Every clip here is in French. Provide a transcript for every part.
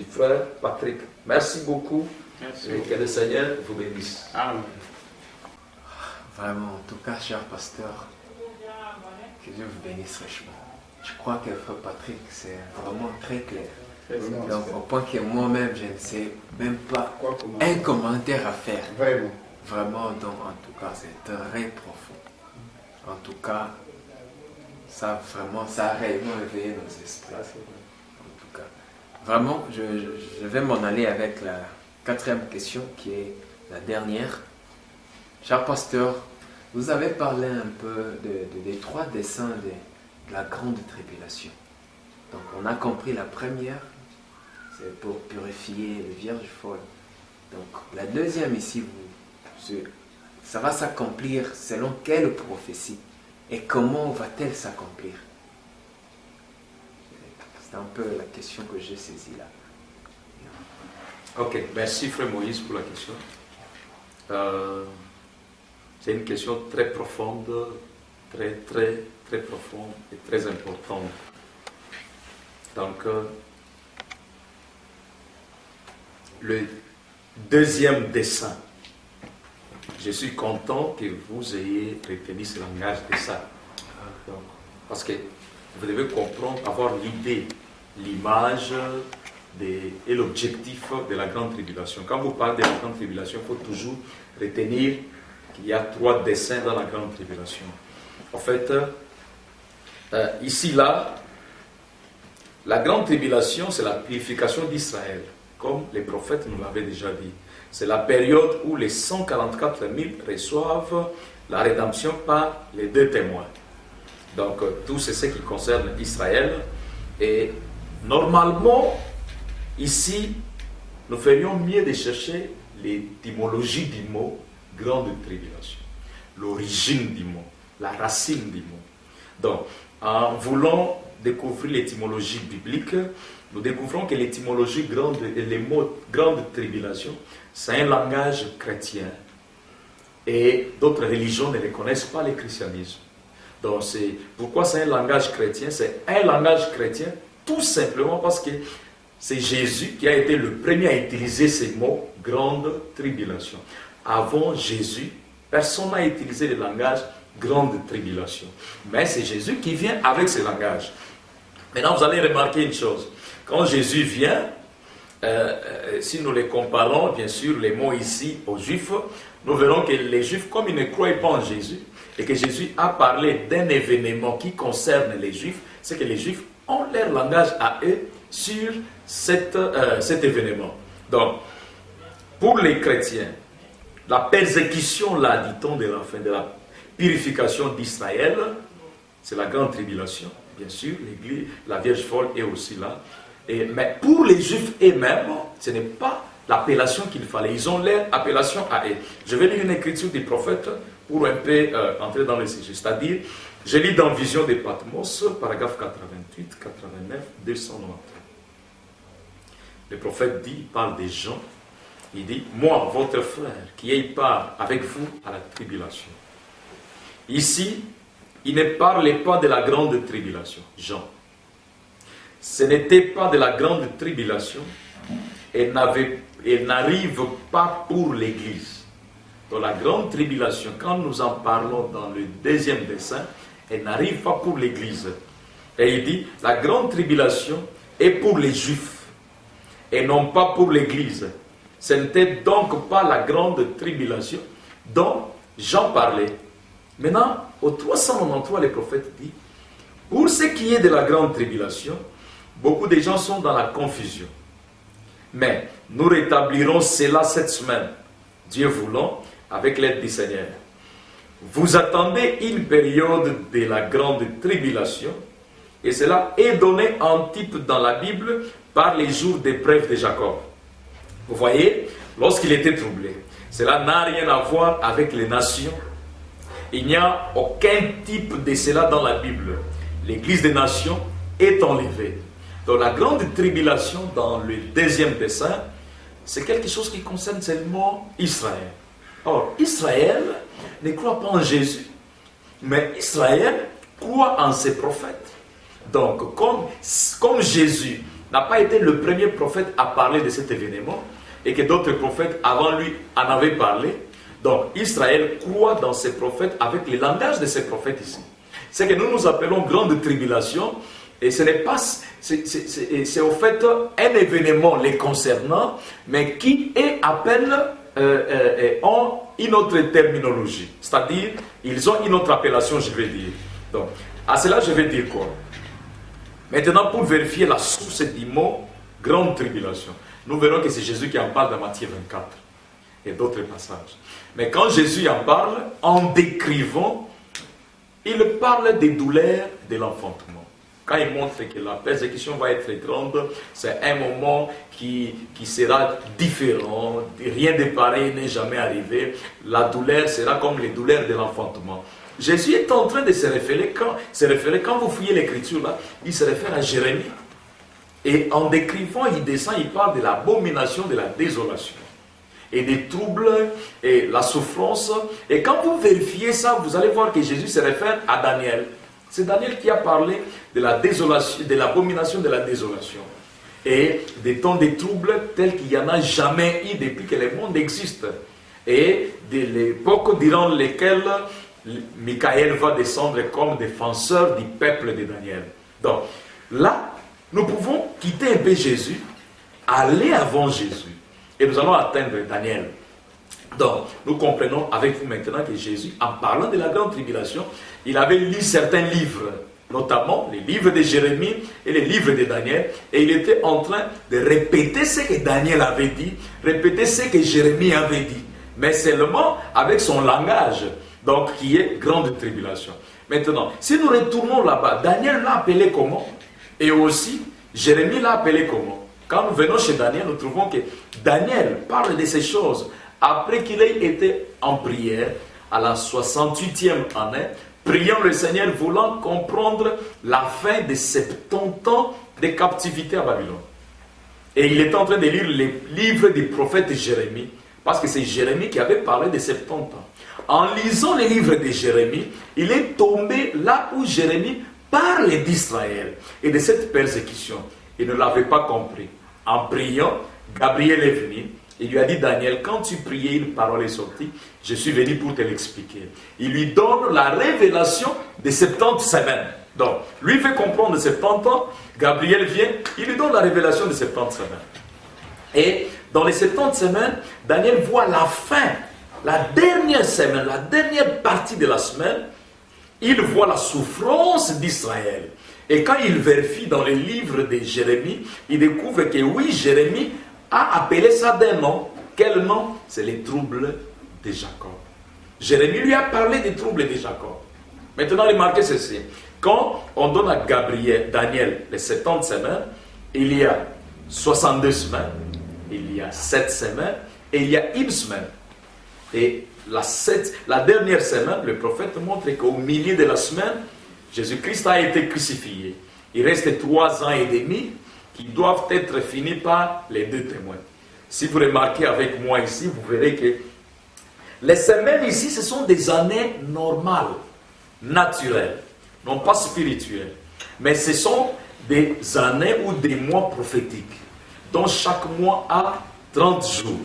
frère Patrick. Merci beaucoup. Merci. Et que le Seigneur vous bénisse. Amen. Vraiment, en tout cas, cher pasteur, que Dieu vous bénisse richement. Je crois que frère Patrick, c'est vraiment très clair. Donc, au point que moi-même, je ne sais même pas un commentaire à faire. Vraiment. Vraiment, donc, en tout cas, c'est très profond. En tout cas, ça a réellement éveillé nos esprits. En tout cas, vraiment, je vais m'en aller avec la 4e question, qui est la dernière. Cher pasteur, vous avez parlé un peu des 3 desseins de la grande tribulation. Donc, on a compris la première, c'est pour purifier les vierges folles. Donc, la deuxième ici, ça va s'accomplir selon quelle prophétie et comment va-t-elle s'accomplir? C'est un peu la question que j'ai saisie là. Ok, merci frère Moïse pour la question. C'est une question très profonde, très profonde et très importante. Donc, le deuxième dessein. Je suis content que vous ayez retenu ce langage de ça. Donc, parce que vous devez comprendre, avoir l'idée, l'image et l'objectif de la grande tribulation. Quand vous parlez de la grande tribulation, il faut toujours retenir qu'il y a 3 desseins dans la grande tribulation. En fait, ici, là, la grande tribulation, c'est la purification d'Israël, comme les prophètes nous l'avaient déjà dit. C'est la période où les 144 000 reçoivent la rédemption par les 2 témoins. Donc, tout c'est ce qui concerne Israël. Et normalement, ici, nous ferions mieux de chercher l'étymologie du mot grande tribulation, l'origine du mot, la racine du mot. Donc, en voulant découvrir l'étymologie biblique, nous découvrons que l'étymologie les mots grande tribulation, c'est un langage chrétien. Et d'autres religions ne reconnaissent pas le christianisme. Donc, pourquoi c'est un langage chrétien? C'est un langage chrétien tout simplement parce que c'est Jésus qui a été le premier à utiliser ces mots grande tribulation. Avant Jésus, personne n'a utilisé le langage grande tribulation. Mais c'est Jésus qui vient avec ce langage. Maintenant, vous allez remarquer une chose. Quand Jésus vient, si nous les comparons, bien sûr, les mots ici aux Juifs, nous verrons que les Juifs, comme ils ne croient pas en Jésus, et que Jésus a parlé d'un événement qui concerne les Juifs, c'est que les Juifs ont leur langage à eux sur cet événement. Donc, pour les chrétiens, la persécution, là, dit-on, de la purification d'Israël, c'est la grande tribulation, bien sûr, l'Église, la Vierge folle est aussi là. Mais pour les Juifs eux-mêmes, ce n'est pas l'appellation qu'il fallait. Ils ont leur appellation à eux. Je vais lire une écriture du prophète pour un peu entrer dans le sujet. C'est-à-dire, je lis dans Vision de Patmos, paragraphe 88, 89, 293. Le prophète dit, il parle des gens, il dit, moi, votre frère, qui ai part avec vous à la tribulation. Ici, il ne parlait pas de la grande tribulation, Jean. Ce n'était pas de la grande tribulation, elle n'arrive pas pour l'Église. Dans la grande tribulation, quand nous en parlons dans le 2e dessein, elle n'arrive pas pour l'Église. Et il dit, la grande tribulation est pour les Juifs, et non pas pour l'Église. Ce n'était donc pas la grande tribulation dont Jean parlait. Maintenant, au 393, le prophète dit, pour ce qui est de la grande tribulation, beaucoup de gens sont dans la confusion. Mais nous rétablirons cela cette semaine, Dieu voulant, avec l'aide du Seigneur. Vous attendez une période de la grande tribulation, et cela est donné en type dans la Bible par les jours d'épreuve de Jacob. Vous voyez, lorsqu'il était troublé, cela n'a rien à voir avec les nations. Il n'y a aucun type de cela dans la Bible. L'Église des nations est enlevée. Donc la grande tribulation dans le 2e dessein, c'est quelque chose qui concerne seulement Israël. Or, Israël ne croit pas en Jésus, mais Israël croit en ses prophètes. Donc, comme Jésus n'a pas été le premier prophète à parler de cet événement et que d'autres prophètes avant lui en avaient parlé. Donc Israël croit dans ses prophètes avec le langage de ses prophètes ici. C'est que nous nous appelons grande tribulation et ce n'est pas, c'est au fait un événement les concernant, mais qui appelle ont une autre terminologie. C'est-à-dire, ils ont une autre appellation, je vais dire. Donc, à cela, je vais dire quoi? Maintenant, pour vérifier la source du mot grande tribulation, nous verrons que c'est Jésus qui en parle dans Matthieu 24 et d'autres passages. Mais quand Jésus en parle, en décrivant, il parle des douleurs de l'enfantement. Quand il montre que la persécution va être grande, c'est un moment qui sera différent, rien de pareil n'est jamais arrivé. La douleur sera comme les douleurs de l'enfantement. Jésus est en train de se référer, quand vous fouillez l'écriture là, il se réfère à Jérémie. Et en décrivant, il descend, il parle de l'abomination de la désolation. Et des troubles et la souffrance. Et quand vous vérifiez ça, vous allez voir que Jésus se réfère à Daniel. C'est Daniel qui a parlé de la désolation, de l'abomination de la désolation. Et des temps de troubles tels qu'il n'y en a jamais eu depuis que le monde existe. Et de l'époque durant laquelle Michael va descendre comme défenseur du peuple de Daniel. Donc, là, nous pouvons quitter un peu Jésus, aller avant Jésus. Et nous allons atteindre Daniel. Donc, nous comprenons avec vous maintenant que Jésus, en parlant de la grande tribulation, il avait lu certains livres, notamment les livres de Jérémie et les livres de Daniel, et il était en train de répéter ce que Daniel avait dit, répéter ce que Jérémie avait dit, mais seulement avec son langage, donc qui est grande tribulation. Maintenant, si nous retournons là-bas, Daniel l'a appelé comment? Et aussi, Jérémie l'a appelé comment? Quand nous venons chez Daniel, nous trouvons que Daniel parle de ces choses après qu'il ait été en prière à la 68e année, priant le Seigneur, voulant comprendre la fin des 70 ans de captivité à Babylone. Et il est en train de lire les livres du prophète Jérémie, parce que c'est Jérémie qui avait parlé de 70 ans. En lisant les livres de Jérémie, il est tombé là où Jérémie parle d'Israël et de cette persécution. Il ne l'avait pas compris. En priant, Gabriel est venu. Il lui a dit, Daniel, quand tu priais, une parole est sortie, je suis venu pour te l'expliquer. Il lui donne la révélation des 70 semaines. Donc, lui fait comprendre 70 ans, Gabriel vient, il lui donne la révélation des 70 semaines. Et dans les 70 semaines, Daniel voit la fin, la dernière semaine, la dernière partie de la semaine, il voit la souffrance d'Israël. Et quand il vérifie dans les livres de Jérémie, il découvre que oui, Jérémie a appelé ça d'un nom. Quel nom? C'est les troubles de Jacob. Jérémie lui a parlé des troubles de Jacob. Maintenant, remarquez ceci. Quand on donne à Daniel les 70 semaines, il y a 62 semaines, il y a 7 semaines, et il y a une semaine. Et la dernière semaine, le prophète montre qu'au milieu de la semaine, Jésus-Christ a été crucifié. Il reste 3 ans et demi qui doivent être finis par les 2 témoins. Si vous remarquez avec moi ici, vous verrez que les semaines ici, ce sont des années normales, naturelles, non pas spirituelles. Mais ce sont des années ou des mois prophétiques, dont chaque mois a 30 jours.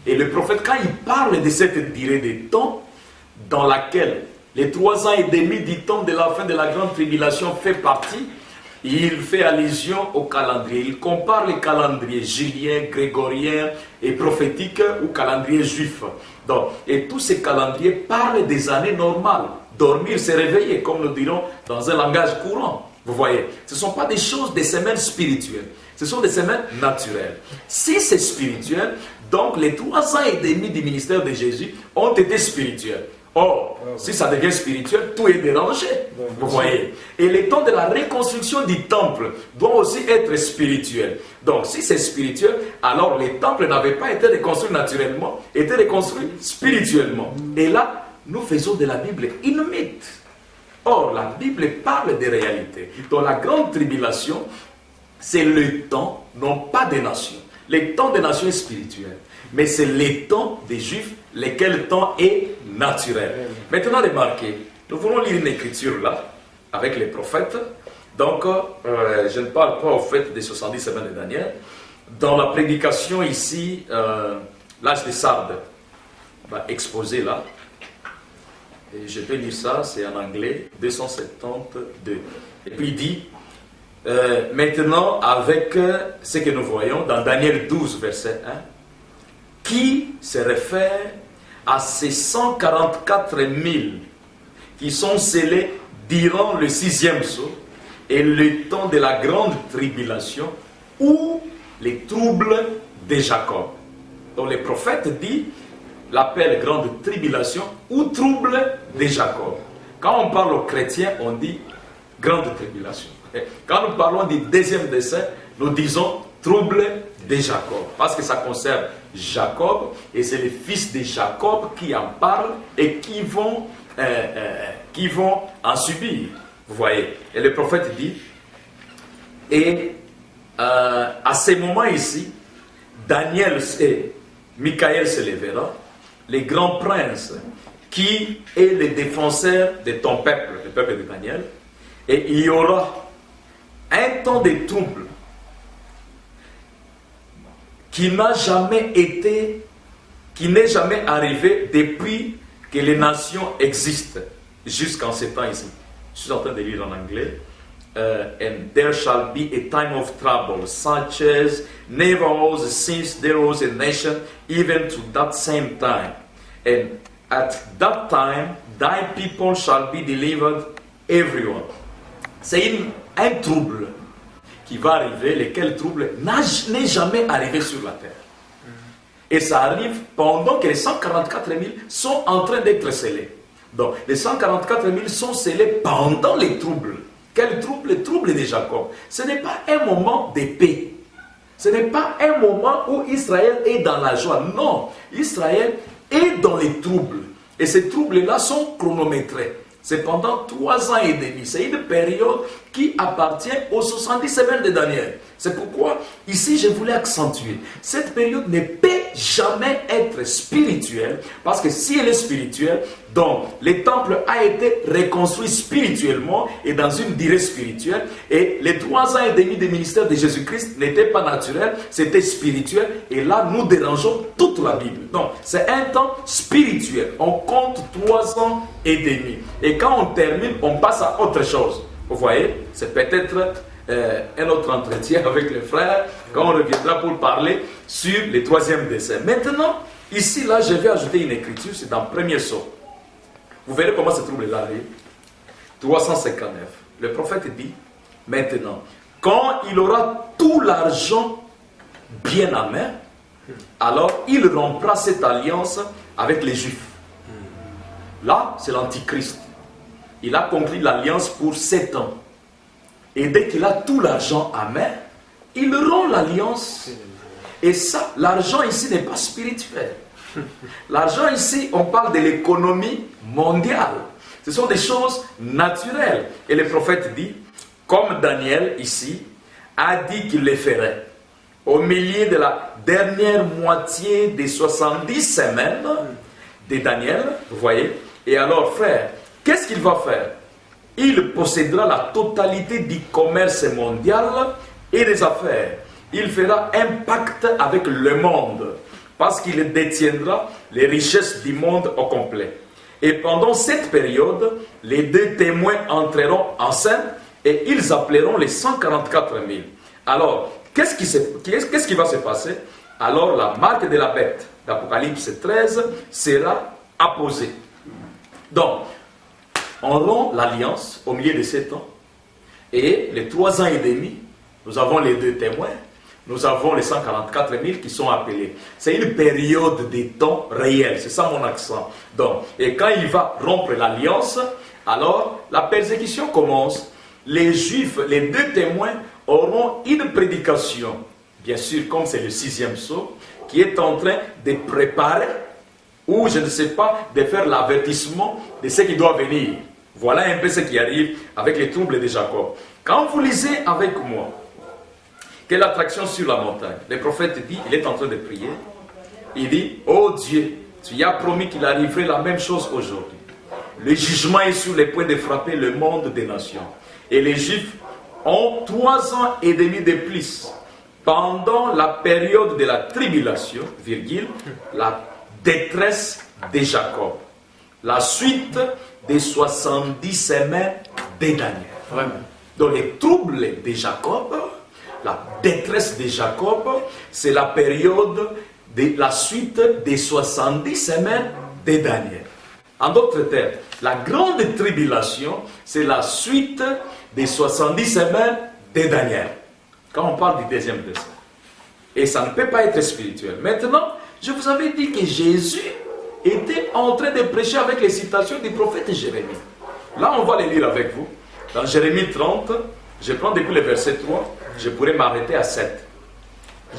Et le prophète, quand il parle de cette durée de temps, dans laquelle les 3 ans et demi du temps de la fin de la grande tribulation fait partie, il fait allusion au calendrier. Il compare les calendriers julien, grégorien et prophétique ou calendrier juif. Donc, et tous ces calendriers parlent des années normales. Dormir, se réveiller, comme nous dirons dans un langage courant. Vous voyez, ce ne sont pas des choses, des semaines spirituelles. Ce sont des semaines naturelles. Si c'est spirituel, donc les 3 ans et demi du ministère de Jésus ont été spirituels. Or, si ça devient spirituel, tout est dérangé. Vous voyez. Et le temps de la reconstruction du temple doit aussi être spirituel. Donc, si c'est spirituel, alors les temples n'avaient pas été reconstruits naturellement, étaient reconstruits spirituellement. Et là, nous faisons de la Bible une mythe. Or, la Bible parle des réalités. Dans la grande tribulation, c'est le temps, non pas des nations. Le temps des nations est spirituel. Mais c'est le temps des Juifs, lequel temps est naturel. Maintenant, remarquez, nous voulons lire une écriture là, avec les prophètes, Donc, je ne parle pas au fait des 70 semaines de Daniel. Dans la prédication ici, l'âge des Sardes va exposer là. Et je peux lire ça, c'est en anglais, 272. Et puis il dit, maintenant avec ce que nous voyons dans Daniel 12, verset 1, qui se réfère à ces 144 000 qui sont scellés durant le 6e sceau et le temps de la grande tribulation ou les troubles de Jacob. Donc le prophète dit, l'appelle grande tribulation ou trouble de Jacob. Quand on parle aux chrétiens, on dit grande tribulation. Quand nous parlons du deuxième dessein, nous disons trouble de Jacob. Parce que ça concerne Jacob et c'est les fils de Jacob qui en parlent et qui vont en subir. Vous voyez. Et le prophète dit, et à ce moment ici, Daniel et Michael se lèvera, les grands princes, qui est le défenseur de ton peuple, le peuple de Daniel, et il y aura un temps de trouble qui n'a jamais été, qui n'est jamais arrivé depuis que les nations existent, jusqu'en ce temps ici. Je suis en train de lire en anglais. And there shall be a time of trouble, such as never was since there was a nation, even to that same time. And at that time, thy people shall be delivered, everyone. C'est un trouble qui va arriver, lequel trouble n'est jamais arrivé sur la terre. Et ça arrive pendant que les 144 000 sont en train d'être scellés. Donc, les 144 000 sont scellés pendant les troubles. Quel trouble? Le trouble de Jacob. Ce n'est pas un moment de paix. Ce n'est pas un moment où Israël est dans la joie. Non, Israël est dans les troubles. Et ces troubles-là sont chronométrés. C'est pendant 3 ans et demi. C'est une période qui appartient aux 70 semaines de Daniel. C'est pourquoi, ici, je voulais accentuer. Cette période ne peut jamais être spirituelle, parce que si elle est spirituelle, donc le temple a été reconstruit spirituellement et dans une durée spirituelle, et les 3 ans et demi de ministère de Jésus-Christ n'étaient pas naturels, c'était spirituel, et là, nous dérangeons toute la Bible. Donc, c'est un temps spirituel. On compte 3 ans et demi. Et quand on termine, on passe à autre chose. Vous voyez, c'est peut-être un autre entretien avec les frères, quand on reviendra pour parler sur le 3e dessein. Maintenant, ici, là, je vais ajouter une écriture, c'est dans le 1er sceau. Vous verrez comment ce trouble-là arrive. 359. Le prophète dit, maintenant, quand il aura tout l'argent bien à main, alors il rompra cette alliance avec les Juifs. Là, c'est l'Antichrist. Il a conclu l'alliance pour 7 ans. Et dès qu'il a tout l'argent à main, il rompt l'alliance. Et ça, l'argent ici n'est pas spirituel. L'argent ici, on parle de l'économie mondiale. Ce sont des choses naturelles. Et le prophète dit, comme Daniel ici a dit qu'il les ferait, au milieu de la dernière moitié des 70 semaines de Daniel, vous voyez. Et alors, frère, qu'est-ce qu'il va faire? Il possédera la totalité du commerce mondial et des affaires. Il fera un pacte avec le monde parce qu'il détiendra les richesses du monde au complet. Et pendant cette période, les 2 témoins entreront en scène et ils appelleront les 144 000. Alors, qu'est-ce qui va se passer? Alors, la marque de la bête d'Apocalypse 13 sera apposée. Donc, on rompt l'alliance au milieu de 7 ans. Et les 3 ans et demi, nous avons les 2 témoins. Nous avons les 144 000 qui sont appelés. C'est une période de temps réel. C'est ça mon accent. Donc, et quand il va rompre l'alliance, alors la persécution commence. Les Juifs, les 2 témoins, auront une prédication. Bien sûr, comme c'est le 6e sceau, qui est en train de préparer, ou je ne sais pas, de faire l'avertissement de ce qui doit venir. Voilà un peu ce qui arrive avec les troubles de Jacob. Quand vous lisez avec moi, quelle attraction sur la montagne? Le prophète dit, il est en train de prier, il dit, oh Dieu, tu as promis qu'il arriverait la même chose aujourd'hui. Le jugement est sur le point de frapper le monde des nations. Et les Juifs ont 3 ans et demi de plus pendant la période de la tribulation, virgule, la détresse de Jacob. La suite des 70 semaines de Daniel. Vraiment. Donc les troubles de Jacob, la détresse de Jacob, c'est la période de la suite des 70 semaines de Daniel. En d'autres termes, la grande tribulation, c'est la suite des 70 semaines de Daniel. Quand on parle du deuxième dessin. Et ça ne peut pas être spirituel. Maintenant, je vous avais dit que Jésus était en train de prêcher avec les citations du prophète Jérémie. Là, on va les lire avec vous. Dans Jérémie 30, je prends depuis le verset 3, je pourrais m'arrêter à 7.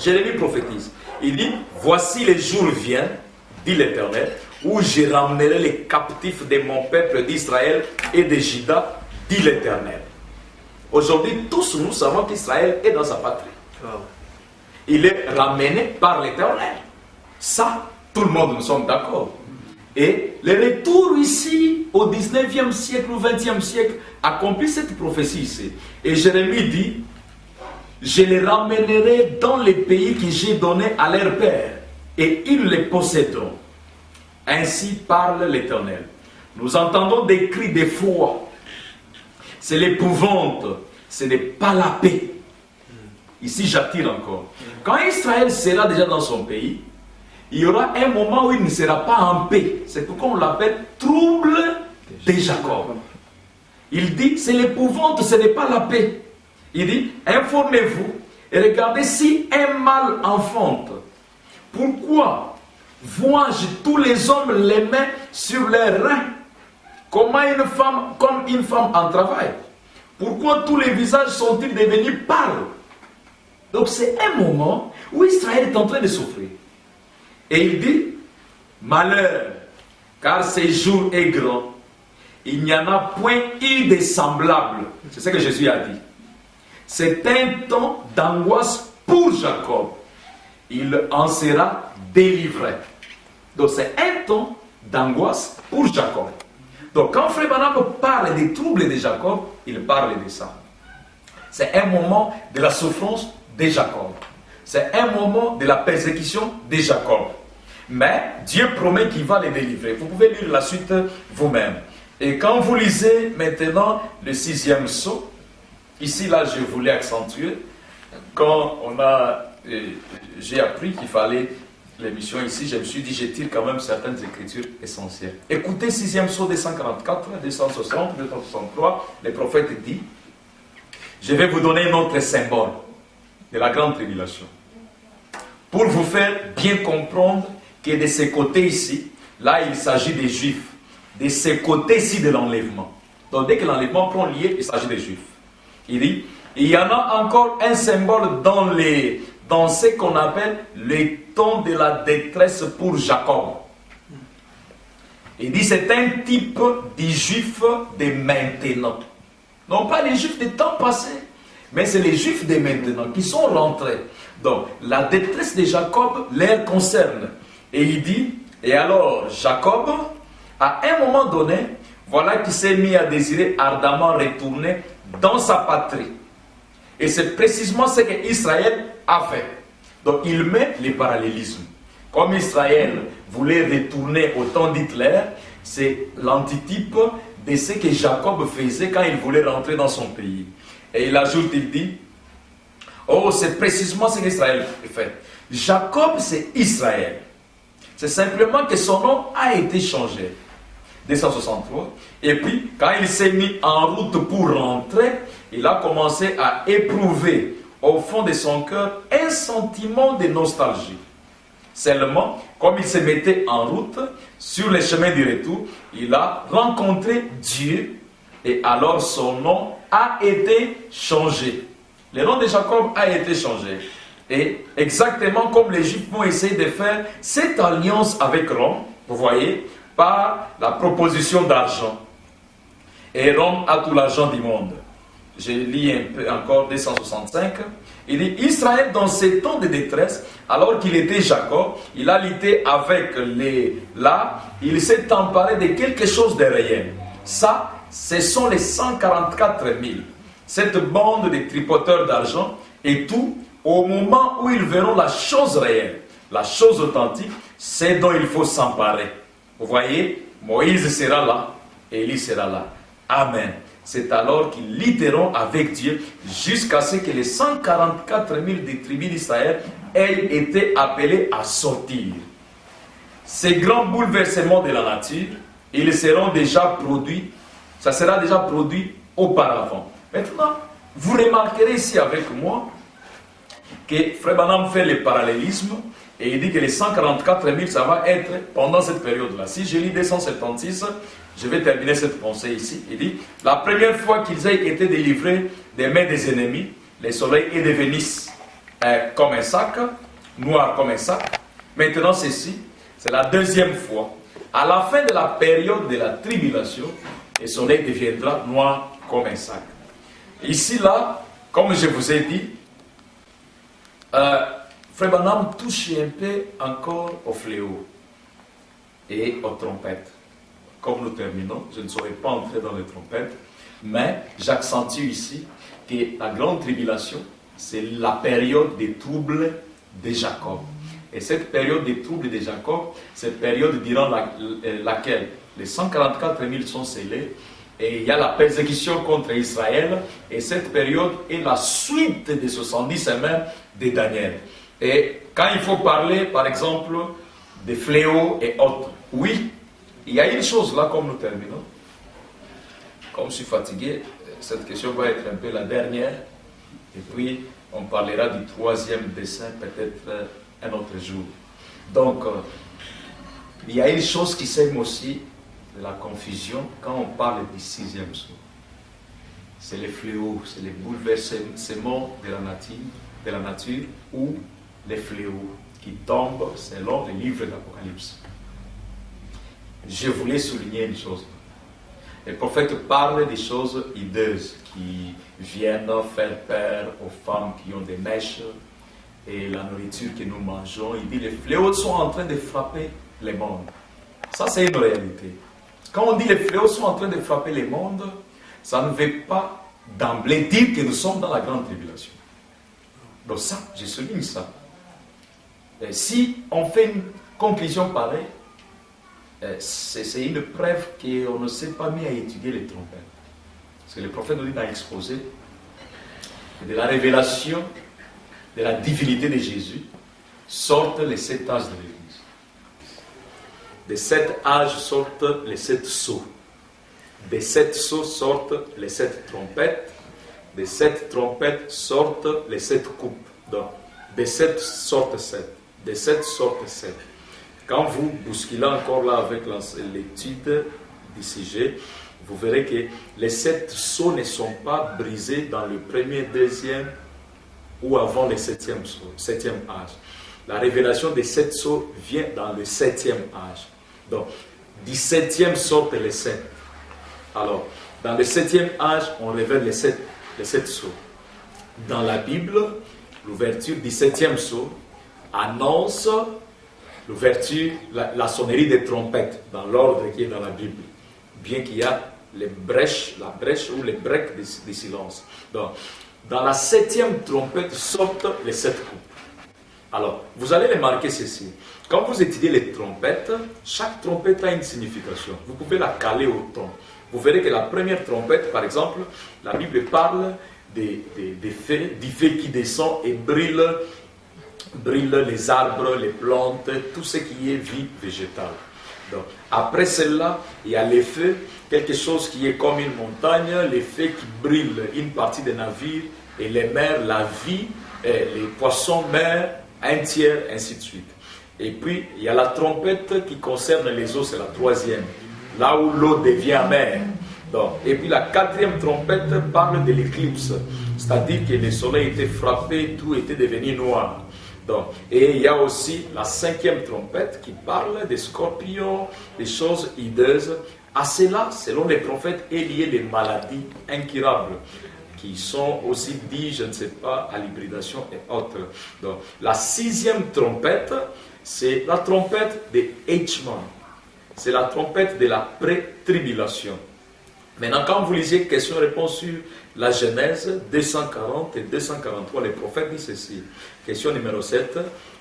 Jérémie prophétise. Il dit, voici les jours viennent, dit l'Éternel, où je ramènerai les captifs de mon peuple d'Israël et de Juda, dit l'Éternel. Aujourd'hui, tous nous savons qu'Israël est dans sa patrie. Il est ramené par l'Éternel. Ça, tout le monde, nous sommes d'accord. Et le retour ici, au 19e siècle, au 20e siècle, accomplit cette prophétie ici. Et Jérémie dit, je les ramènerai dans les pays que j'ai donnés à leur père, et ils les posséderont. Ainsi parle l'Éternel. Nous entendons des cris d'effroi. C'est l'épouvante, ce n'est pas la paix. Ici, j'attire encore. Quand Israël sera déjà dans son pays, il y aura un moment où il ne sera pas en paix. C'est pourquoi on l'appelle trouble de Jacob. Il dit, c'est l'épouvante, ce n'est pas la paix. Il dit, informez-vous et regardez si un mâle enfante. Pourquoi vois-je tous les hommes les mains sur leurs reins comme une femme en travail? Pourquoi tous les visages sont-ils devenus pâles? Donc c'est un moment où Israël est en train de souffrir. Et il dit, malheur, car ce jour est grand. Il n'y en a point eu de semblable. C'est ce que Jésus a dit. C'est un temps d'angoisse pour Jacob. Il en sera délivré. Donc c'est un temps d'angoisse pour Jacob. Donc quand Frère Branham parle des troubles de Jacob, il parle de ça. C'est un moment de la souffrance de Jacob. C'est un moment de la persécution de Jacob. Mais Dieu promet qu'il va les délivrer. Vous pouvez lire la suite vous-même. Et quand vous lisez maintenant le 6e sceau, ici là je voulais accentuer, quand j'ai appris qu'il fallait l'émission ici, je me suis dit, je tire quand même certaines écritures essentielles. Écoutez 6e sceau 244, 260, 263, le prophète dit, je vais vous donner un autre symbole de la grande tribulation. Pour vous faire bien comprendre que de ce côté ici, là il s'agit des Juifs. De ce côté-ci de l'enlèvement. Donc dès que l'enlèvement prend lieu, il s'agit des Juifs. Il dit, il y en a encore un symbole dans ce qu'on appelle les temps de la détresse pour Jacob. Il dit, c'est un type de Juifs de maintenant. Non pas les Juifs des temps passés, mais c'est les Juifs de maintenant qui sont rentrés. Donc la détresse de Jacob les concerne. Et il dit, et alors Jacob, à un moment donné, voilà qu'il s'est mis à désirer ardemment retourner dans sa patrie. Et c'est précisément ce qu'Israël a fait. Donc il met les parallélismes. Comme Israël voulait retourner au temps d'Hitler, c'est l'antitype de ce que Jacob faisait quand il voulait rentrer dans son pays. Et il ajoute, il dit, oh, c'est précisément ce qu'Israël fait. Jacob, c'est Israël. C'est simplement que son nom a été changé. 263. Et puis, quand il s'est mis en route pour rentrer, il a commencé à éprouver au fond de son cœur un sentiment de nostalgie. Seulement, comme il se mettait en route, sur le chemin du retour, il a rencontré Dieu et alors son nom a été changé. Le nom de Jacob a été changé. Et exactement comme les Juifs vont essayer de faire cette alliance avec Rome, vous voyez, par la proposition d'argent. Et Rome a tout l'argent du monde. Je lis un peu encore 265. Il dit, Israël dans ces temps de détresse, alors qu'il était Jacob, il a lutté avec il s'est emparé de quelque chose de réel. Ça, ce sont les 144 000. cette bande de tripoteurs d'argent et tout, au moment où ils verront la chose réelle, la chose authentique, c'est dont il faut s'emparer. Vous voyez, Moïse sera là, Élie sera là. Amen. C'est alors qu'ils lutteront avec Dieu jusqu'à ce que les 144 000 des tribus d'Israël aient été appelés à sortir. Ces grands bouleversements de la nature, ils seront déjà produits, ça sera déjà produit auparavant. Maintenant, vous remarquerez ici avec moi que Frère Branham fait le parallélisme et il dit que les 144 000, ça va être pendant cette période-là. Si je lis 276, je vais terminer cette pensée ici. Il dit, la première fois qu'ils aient été délivrés des mains des ennemis, le soleil est devenu comme un sac, noir comme un sac. Maintenant, ceci, c'est la deuxième fois. À la fin de la période de la tribulation, le soleil deviendra noir comme un sac. Ici, là, comme je vous ai dit, Frère Branham touche un peu encore au fléau et aux trompettes. Comme nous terminons, je ne saurais pas entrer dans les trompettes, mais j'accentue ici que la grande tribulation, c'est la période des troubles de Jacob. Et cette période des troubles de Jacob, cette période durant laquelle les 144 000 sont scellés, et il y a la persécution contre Israël, et cette période est la suite des 70 semaines de Daniel. Et quand il faut parler, par exemple, des fléaux et autres, oui, il y a une chose là, comme nous terminons. Comme je suis fatigué, cette question va être un peu la dernière. Et puis, on parlera du troisième dessin peut-être un autre jour. Donc, il y a une chose qui sème aussi la confusion quand on parle du sixième sceau. C'est les fléaux, c'est les bouleversements de la nature ou les fléaux qui tombent selon les livres d'Apocalypse. Je voulais souligner une chose. Les prophètes parlent des choses hideuses qui viennent faire peur aux femmes qui ont des mèches et la nourriture que nous mangeons. Il dit les fléaux sont en train de frapper les mondes. Ça, c'est une réalité. Quand on dit les fléaux sont en train de frapper les mondes, ça ne veut pas d'emblée dire que nous sommes dans la grande tribulation. Donc ça, je souligne ça. Et si on fait une conclusion pareille, c'est une preuve qu'on ne s'est pas mis à étudier les trompettes. Parce que le prophète nous dit dans l'exposé de la révélation de la divinité de Jésus sortent les 7 âges de l'Église. Des 7 âges sortent les 7 sceaux. Des 7 sceaux sortent les 7 trompettes. Des 7 trompettes sortent les 7 coupes. Donc, des 7 sortent 7. Des 7 sortent 7. Quand vous bousculez encore là avec l'étude du sujet, vous verrez que les 7 sceaux ne sont pas brisés dans le premier, deuxième ou avant le 7e âge. La révélation des 7 sceaux vient dans le 7e âge. Donc, du 7e sortent les 7. Alors, dans le 7e âge, on révèle les 7 sceaux. Dans la Bible, l'ouverture du 7e sceau annonce l'ouverture, la sonnerie des trompettes, dans l'ordre qui est dans la Bible. Bien qu'il y a la brèche ou les breaks de silence. Donc, dans la 7e trompette sortent les 7 coupes. Alors, vous allez remarquer ceci. Quand vous étudiez les trompettes, chaque trompette a une signification. Vous pouvez la caler au ton. Vous verrez que la première trompette, par exemple, la Bible parle du feu qui descend et brûle les arbres, les plantes, tout ce qui est vie végétale. Donc, après cela, il y a les feux, quelque chose qui est comme une montagne, les feux qui brûlent une partie des navires, et les mers, la vie, les poissons mers, un tiers, ainsi de suite. Et puis, il y a la trompette qui concerne les eaux, c'est la troisième, là où l'eau devient mer. Donc, et puis la 4e trompette parle de l'éclipse, c'est-à-dire que le soleil était frappé, tout était devenu noir. Donc, et il y a aussi la 5e trompette qui parle des scorpions, des choses hideuses. À cela, selon les prophètes, est lié les maladies incurables, qui sont aussi dites, je ne sais pas, à l'hybridation et autres. Donc, la 6e trompette, c'est la trompette de Eichmann. C'est la trompette de la pré-tribulation. Maintenant, quand vous lisez question-réponse sur la Genèse 240 et 243, les prophètes disent ceci. Question numéro 7,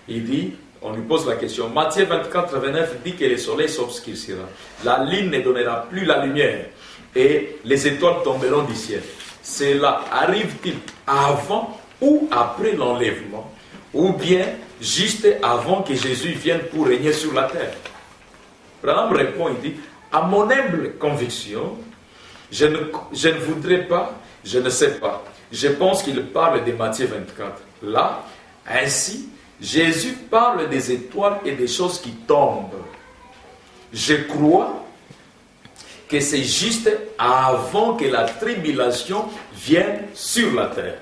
il dit, on lui pose la question, Matthieu 24, 29 dit que le soleil s'obscurcira, la lune ne donnera plus la lumière et les étoiles tomberont du ciel. Cela arrive-t-il avant ou après l'enlèvement, ou bien juste avant que Jésus vienne pour régner sur la terre? Branham répond, il dit, à mon humble conviction, je ne voudrais pas, je ne sais pas. Je pense qu'il parle de Matthieu 24. Là, ainsi, Jésus parle des étoiles et des choses qui tombent. Je crois que c'est juste avant que la tribulation vienne sur la terre.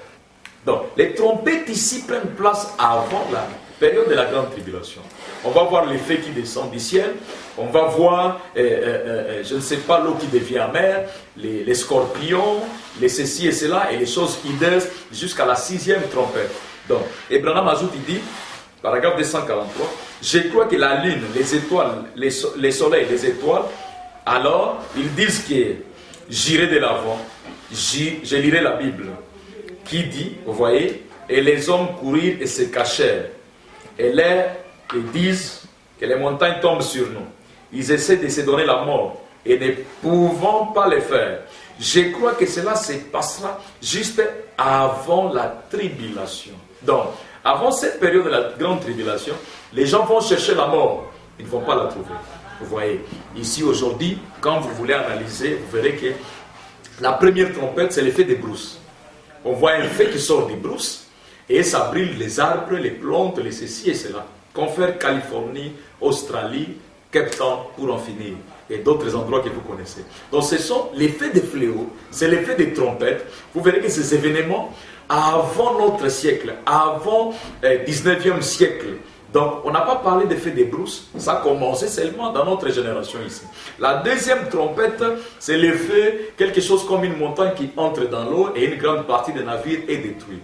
Donc, les trompettes ici prennent place avant la période de la grande tribulation. On va voir les feux qui descendent du ciel, on va voir, je ne sais pas, l'eau qui devient amère, les scorpions, les ceci et cela, et les choses hideuses jusqu'à la 6e trompette. Donc, et Branham ajoute, il dit, paragraphe 243, je crois que la lune, les étoiles, les soleils, les étoiles, alors ils disent que j'irai de l'avant, je lirai la Bible, qui dit, vous voyez, et les hommes courirent et se cachèrent, et l'air, ils disent que les montagnes tombent sur nous. Ils essaient de se donner la mort et ne pouvant pas le faire. Je crois que cela se passera juste avant la tribulation. Donc, avant cette période de la grande tribulation, les gens vont chercher la mort. Ils ne vont pas la trouver. Vous voyez, ici aujourd'hui, quand vous voulez analyser, vous verrez que la première trompette, c'est l'effet des brousses. On voit un feu qui sort des brousses et ça brûle les arbres, les plantes, les ceci et cela. Confère Californie, Australie, Cape Town, pour en finir, et d'autres endroits que vous connaissez. Donc ce sont l'effet des fléaux, c'est l'effet des trompettes. Vous verrez que ces événements, avant notre siècle, avant 19e siècle, donc on n'a pas parlé d'effet des brousses, ça a commencé seulement dans notre génération ici. La deuxième trompette, c'est l'effet, quelque chose comme une montagne qui entre dans l'eau et une grande partie des navires est détruite.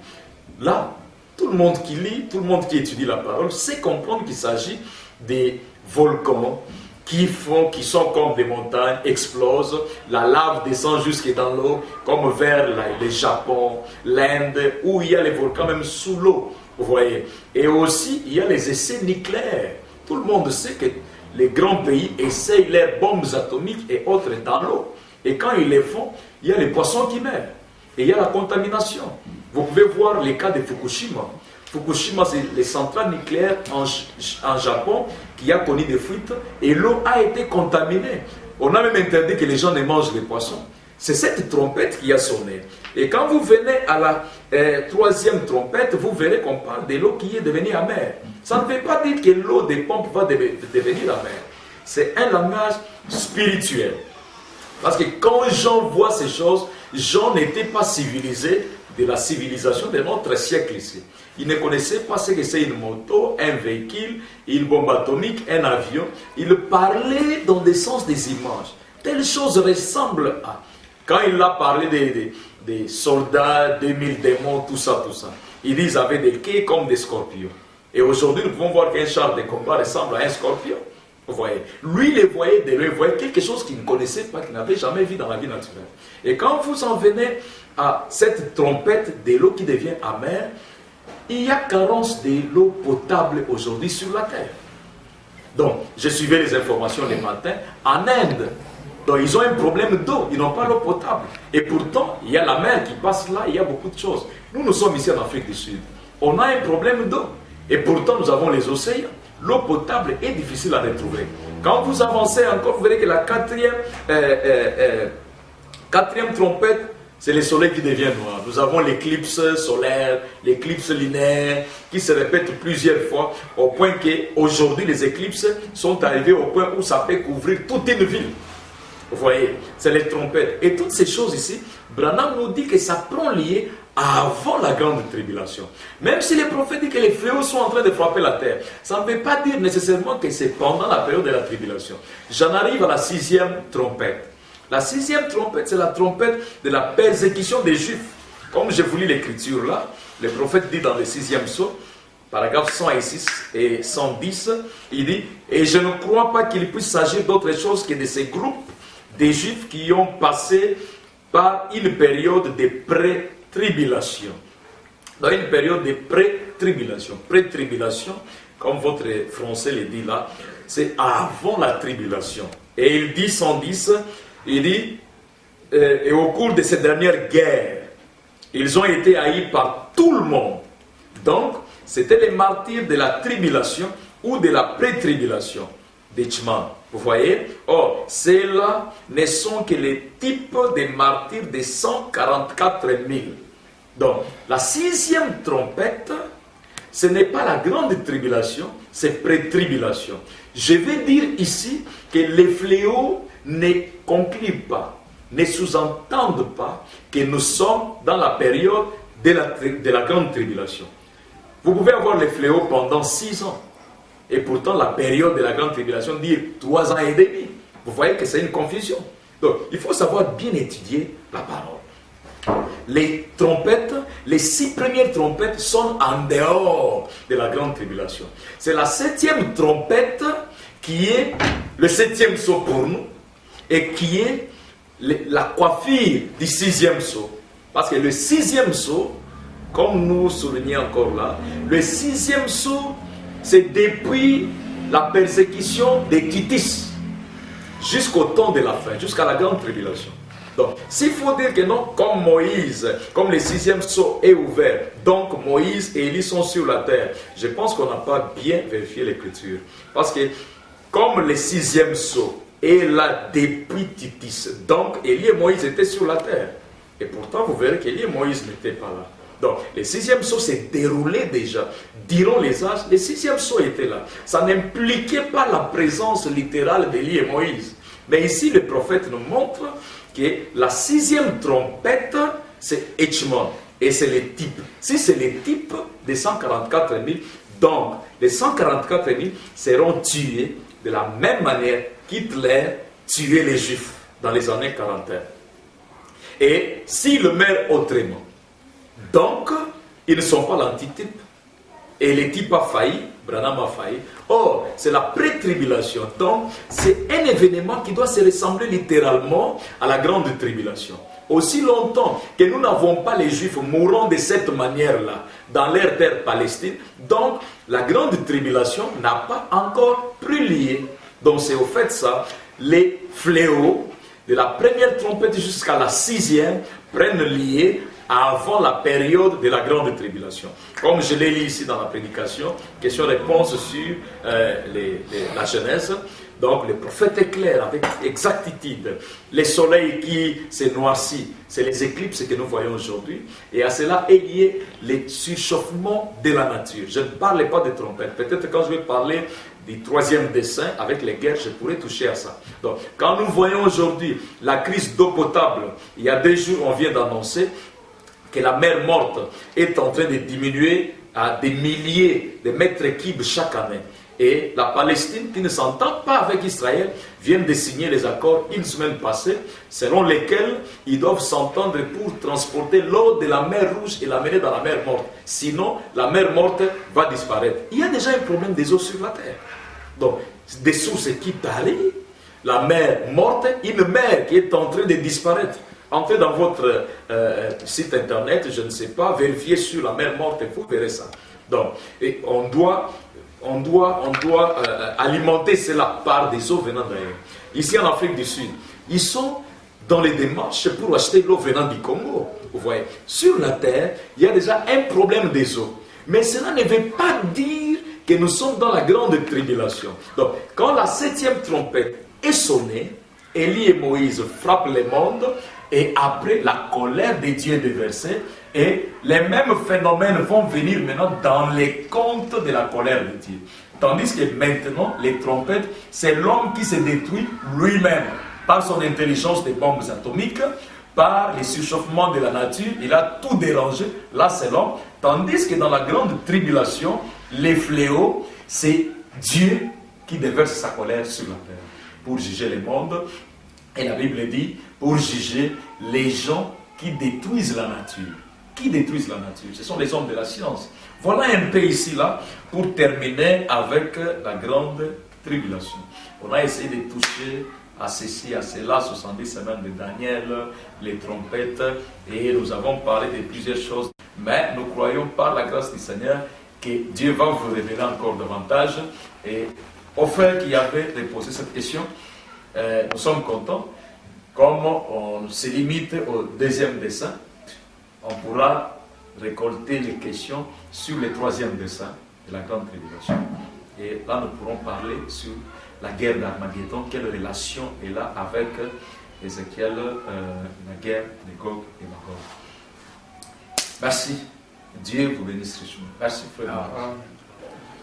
Là, tout le monde qui lit, tout le monde qui étudie la parole sait comprendre qu'il s'agit des volcans qui sont comme des montagnes, explosent, la lave descend jusque dans l'eau, comme vers le Japon, l'Inde, où il y a les volcans même sous l'eau, vous voyez. Et aussi, il y a les essais nucléaires. Tout le monde sait que les grands pays essayent leurs bombes atomiques et autres dans l'eau. Et quand ils les font, il y a les poissons qui meurent. Et il y a la contamination. Vous pouvez voir les cas de Fukushima. Fukushima, c'est les centrales nucléaires en Japon qui a connu des fuites et l'eau a été contaminée. On a même interdit que les gens ne mangent les poissons. C'est cette trompette qui a sonné. Et quand vous venez à la troisième trompette, vous verrez qu'on parle de l'eau qui est devenue amère. Ça ne veut pas dire que l'eau des pompes va devenir amère. C'est un langage spirituel. Parce que quand Jean voit ces choses, Jean n'était pas civilisé de la civilisation de notre siècle ici. Il ne connaissait pas ce que c'est une moto, un véhicule, une bombe atomique, un avion. Il parlait dans le sens des images. Telle chose ressemble à... Quand il a parlé des soldats, 2000 démons, tout ça. Il dit qu'ils avaient des quais comme des scorpions. Et aujourd'hui, nous pouvons voir qu'un char de combat ressemble à un scorpion. Vous voyez, lui, il voyait quelque chose qu'il ne connaissait pas, qu'il n'avait jamais vu dans la vie naturelle. Et quand vous en venez à cette trompette de l'eau qui devient amère, il y a carence de l'eau potable aujourd'hui sur la terre. Donc, je suivais les informations le matin. En Inde, donc ils ont un problème d'eau, ils n'ont pas l'eau potable. Et pourtant, il y a la mer qui passe là, il y a beaucoup de choses. Nous sommes ici en Afrique du Sud. On a un problème d'eau. Et pourtant, nous avons les océans. L'eau potable est difficile à retrouver. Quand vous avancez encore, vous verrez que la quatrième trompette, c'est le soleil qui devient noir. Nous avons l'éclipse solaire, l'éclipse lunaire, qui se répète plusieurs fois, au point qu'aujourd'hui, les éclipses sont arrivées au point où ça peut couvrir toute une ville. Vous voyez, c'est les trompettes. Et toutes ces choses ici, Branham nous dit que ça prend lié avant la grande tribulation. Même si les prophètes disent que les fléaux sont en train de frapper la terre, ça ne veut pas dire nécessairement que c'est pendant la période de la tribulation. J'en arrive à la 6e trompette. La 6e trompette, c'est la trompette de la persécution des Juifs. Comme je vous lis l'écriture là, le prophète dit dans le 6e psaume, paragraphe 106 et 110, il dit « Et je ne crois pas qu'il puisse s'agir d'autre chose que de ces groupes des Juifs qui ont passé par une période de pré-tribulation. Dans une période de pré-tribulation. Pré-tribulation, comme votre français le dit là, c'est avant la tribulation. Et il dit 110, il dit, et au cours de ces dernières guerres, ils ont été haïs par tout le monde. Donc, c'était les martyrs de la tribulation ou de la pré-tribulation d'Eichmann. Vous voyez? Or, ceux-là ne sont que les types des martyrs des 144 000. Donc, la 6e trompette, ce n'est pas la grande tribulation, c'est pré-tribulation. Je vais dire ici que les fléaux ne concluent pas, ne sous-entendent pas que nous sommes dans la période de la grande tribulation. Vous pouvez avoir les fléaux pendant 6 ans. Et pourtant, la période de la grande tribulation dire 3 ans et demi. Vous voyez que c'est une confusion. Donc, il faut savoir bien étudier la parole. Les trompettes, les 6 premières trompettes sont en dehors de la grande tribulation. C'est la 7e trompette qui est le 7e sceau pour nous et qui est la coiffure du 6e sceau. Parce que le 6e sceau, comme nous soulignons encore là, le 6e sceau, c'est depuis la persécution des Titus jusqu'au temps de la fin, jusqu'à la grande tribulation. Donc, s'il faut dire que non, comme Moïse, comme le 6e sceau est ouvert, donc Moïse et Élie sont sur la terre, je pense qu'on n'a pas bien vérifié l'écriture. Parce que, comme le 6e sceau est là depuis Titus, donc Élie et Moïse étaient sur la terre. Et pourtant, vous verrez qu'Élie et Moïse n'étaient pas là. Donc, le 6e sceau s'est déroulé déjà. Diront les âges, le 6e sceau était là. Ça n'impliquait pas la présence littérale d'Élie et Moïse. Mais ici, le prophète nous montre que la 6e trompette, c'est Eichmann. Et c'est les types. Si c'est les types des 144 000, donc les 144 000 seront tués de la même manière qu'Hitler tuait les Juifs dans les années 41. Et s'ils le meurent autrement, donc ils ne sont pas l'antitype. Et les types a failli, Branham a failli. Or, c'est la pré-tribulation. Donc, c'est un événement qui doit se ressembler littéralement à la grande tribulation. Aussi longtemps que nous n'avons pas les Juifs mourant de cette manière-là dans leur terre Palestine, donc la grande tribulation n'a pas encore pris lieu. Donc, c'est au fait ça, les fléaux de la première trompette jusqu'à la 6e prennent lieu avant la période de la grande tribulation. Comme je l'ai lu ici dans la prédication, question-réponse sur la Genèse. Donc le prophète est clair avec exactitude. Le soleil qui s'est noirci, c'est les éclipses que nous voyons aujourd'hui. Et à cela est lié le surchauffement de la nature. Je ne parle pas de trompette. Peut-être quand je vais parler du 3e dessin avec les guerres, je pourrais toucher à ça. Donc quand nous voyons aujourd'hui la crise d'eau potable, il y a 2 jours on vient d'annoncer que la mer morte est en train de diminuer à des milliers de mètres cubes chaque année. Et la Palestine, qui ne s'entend pas avec Israël, vient de signer les accords une semaine passée, selon lesquels ils doivent s'entendre pour transporter l'eau de la mer Rouge et l'amener dans la mer morte. Sinon, la mer morte va disparaître. Il y a déjà un problème des eaux sur la terre. Donc, des sources qui parlent, la mer morte, une mer qui est en train de disparaître. Entrez dans votre site internet, je ne sais pas, vérifiez sur la mer morte et vous verrez ça. Donc, et on doit alimenter cela par des eaux venant d'ailleurs. Ici en Afrique du Sud, ils sont dans les démarches pour acheter l'eau venant du Congo. Vous voyez, sur la terre, il y a déjà un problème des eaux. Mais cela ne veut pas dire que nous sommes dans la grande tribulation. Donc, quand la 7e trompette est sonnée, Élie et Moïse frappent le monde, et après la colère de Dieu est déversée, et les mêmes phénomènes vont venir maintenant dans les comptes de la colère de Dieu. Tandis que maintenant, les trompettes, c'est l'homme qui se détruit lui-même par son intelligence des bombes atomiques, par les surchauffements de la nature, il a tout dérangé, là c'est l'homme. Tandis que dans la grande tribulation, les fléaux, c'est Dieu qui déverse sa colère sur la terre pour juger le monde. Et la Bible dit, pour juger les gens qui détruisent la nature. Qui détruisent la nature? Ce sont les hommes de la science. Voilà un peu ici, là, pour terminer avec la grande tribulation. On a essayé de toucher à ceci, à cela, 70 semaines de Daniel, les trompettes, et nous avons parlé de plusieurs choses. Mais nous croyons par la grâce du Seigneur que Dieu va vous révéler encore davantage. Et au frère qui avait déposé cette question, nous sommes contents. Comme on se limite au deuxième dessin, on pourra récolter les questions sur le troisième dessin de la grande tribulation. Et là, nous pourrons parler sur la guerre d'Armageddon, quelle relation est là avec Ézéchiel, la guerre de Gog et Magog. Merci. Dieu vous bénisse richement. Merci, frère.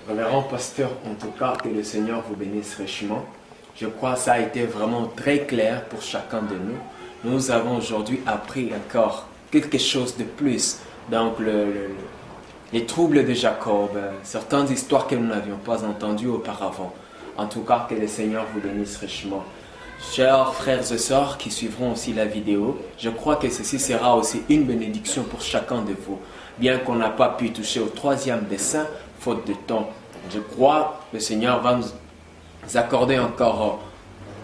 Révérend pasteur, en tout cas, que le Seigneur vous bénisse richement. Je crois que ça a été vraiment très clair pour chacun de nous. Nous avons aujourd'hui appris encore quelque chose de plus. Donc, les troubles de Jacob, certaines histoires que nous n'avions pas entendues auparavant. En tout cas, que le Seigneur vous bénisse richement. Chers frères et sœurs qui suivront aussi la vidéo, je crois que ceci sera aussi une bénédiction pour chacun de vous. Bien qu'on n'a pas pu toucher au troisième dessin, faute de temps, je crois que le Seigneur va nous accorder encore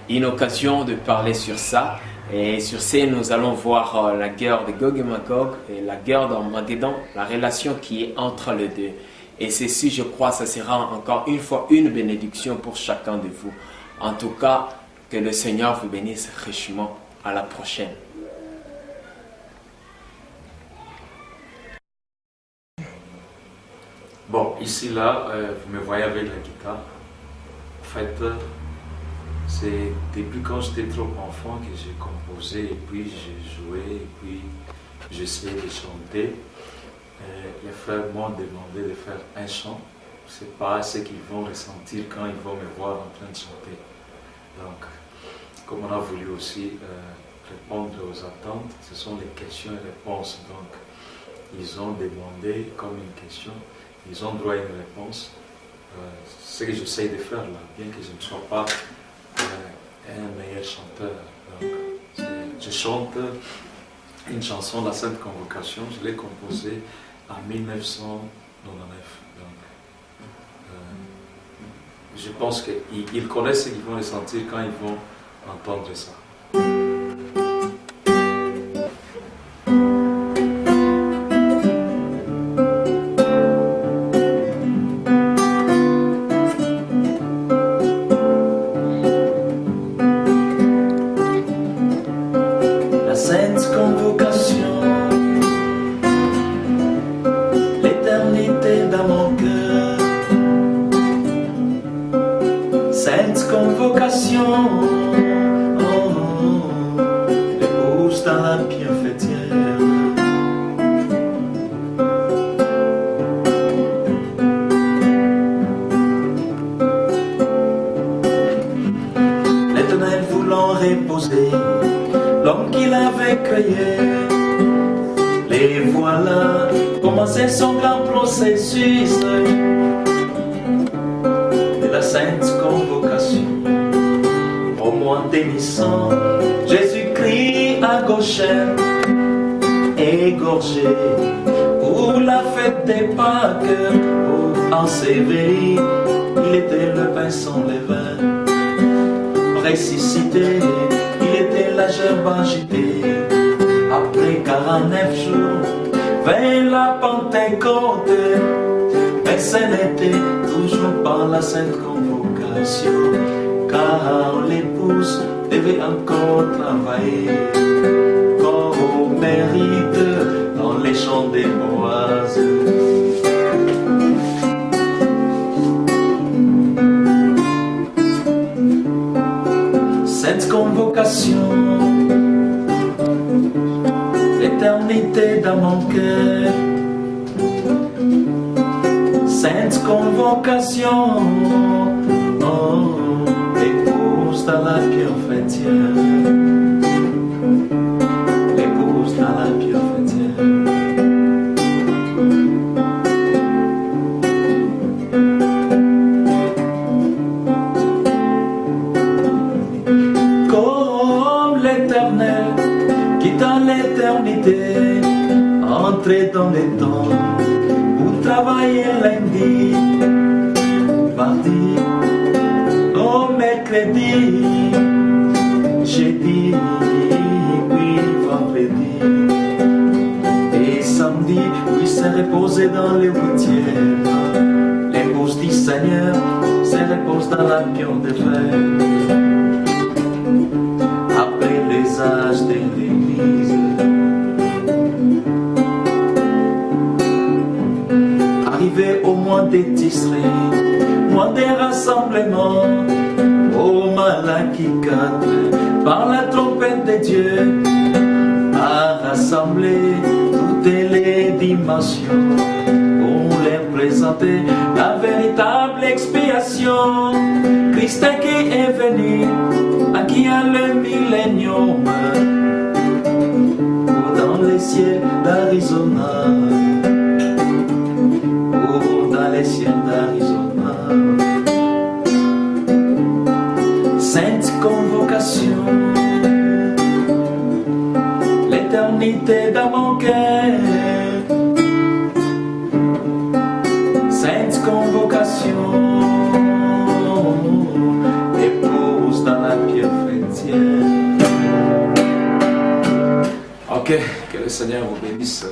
une occasion de parler sur ça. Et sur ce, nous allons voir la guerre de Gog et Magog et la guerre d'Armageddon, la relation qui est entre les deux. Et ceci, je crois, ça sera encore une fois une bénédiction pour chacun de vous. En tout cas, que le Seigneur vous bénisse richement. À la prochaine. Bon, ici, là, vous me voyez avec la guitare. En fait, c'est depuis quand j'étais trop enfant que j'ai composé, et puis j'ai joué, et puis j'essayais de chanter. Les frères m'ont demandé de faire un chant. Ce n'est pas ce qu'ils vont ressentir quand ils vont me voir en train de chanter. Donc, comme on a voulu aussi répondre aux attentes, ce sont les questions et réponses. Donc, ils ont demandé comme une question, ils ont droit à une réponse. Ce que j'essaie de faire là, bien que je ne sois pas un meilleur chanteur. Donc, je chante une chanson, La Sainte Convocation, je l'ai composée en 1999. Donc, je pense qu'ils connaissent ce qu'ils vont ressentir quand ils vont entendre ça. La sainte convocation, l'éternité dans mon cœur. Sainte convocation, l'épouse dans la bienfaitière. L'Éternel voulant reposer l'homme qu'il avait créé, les voilà commencer son grand processus de la sainte convocation. Au mois démissant, Jésus-Christ à Goshen, égorgé pour la fête des Pâques, enseveli, il était le pain sans levain, ressuscité, il était la gerbe agitée. Après 49 jours, vint la Pentecôte, mais ce n'était toujours pas la sainte convocation, car l'épouse devait encore travailler, comme au mérite dans les champs des Boaz. Cette convocation, l'éternité dans mon cœur. Sainte convocation, l'épouse dans la bienfaitière. L'épouse dans la bienfaitière. Comme l'Éternel qui dans l'éternité entrer dans les temps pour travailler lundi, mardi, au mercredi, oui, vendredi. Et samedi, oui, s'est reposé dans les 8e. L'épouse du Seigneur se repose dans la pion de verre. Après les âges de l'église, arrivé au mois de Tisré, mois des rassemblements, au Malachie 4, par la trompette de Dieu, a rassemblé toutes les dimensions pour leur présenter la véritable expiation. Christ qui est venu, à qui a le millénium, dans les cieux d'Arizona, dans les cieux d'Arizona. Sainte convocation, l'éternité dans mon cœur. Sainte convocation, épouse dans la pierre chrétienne. Ok, que le Seigneur vous bénisse.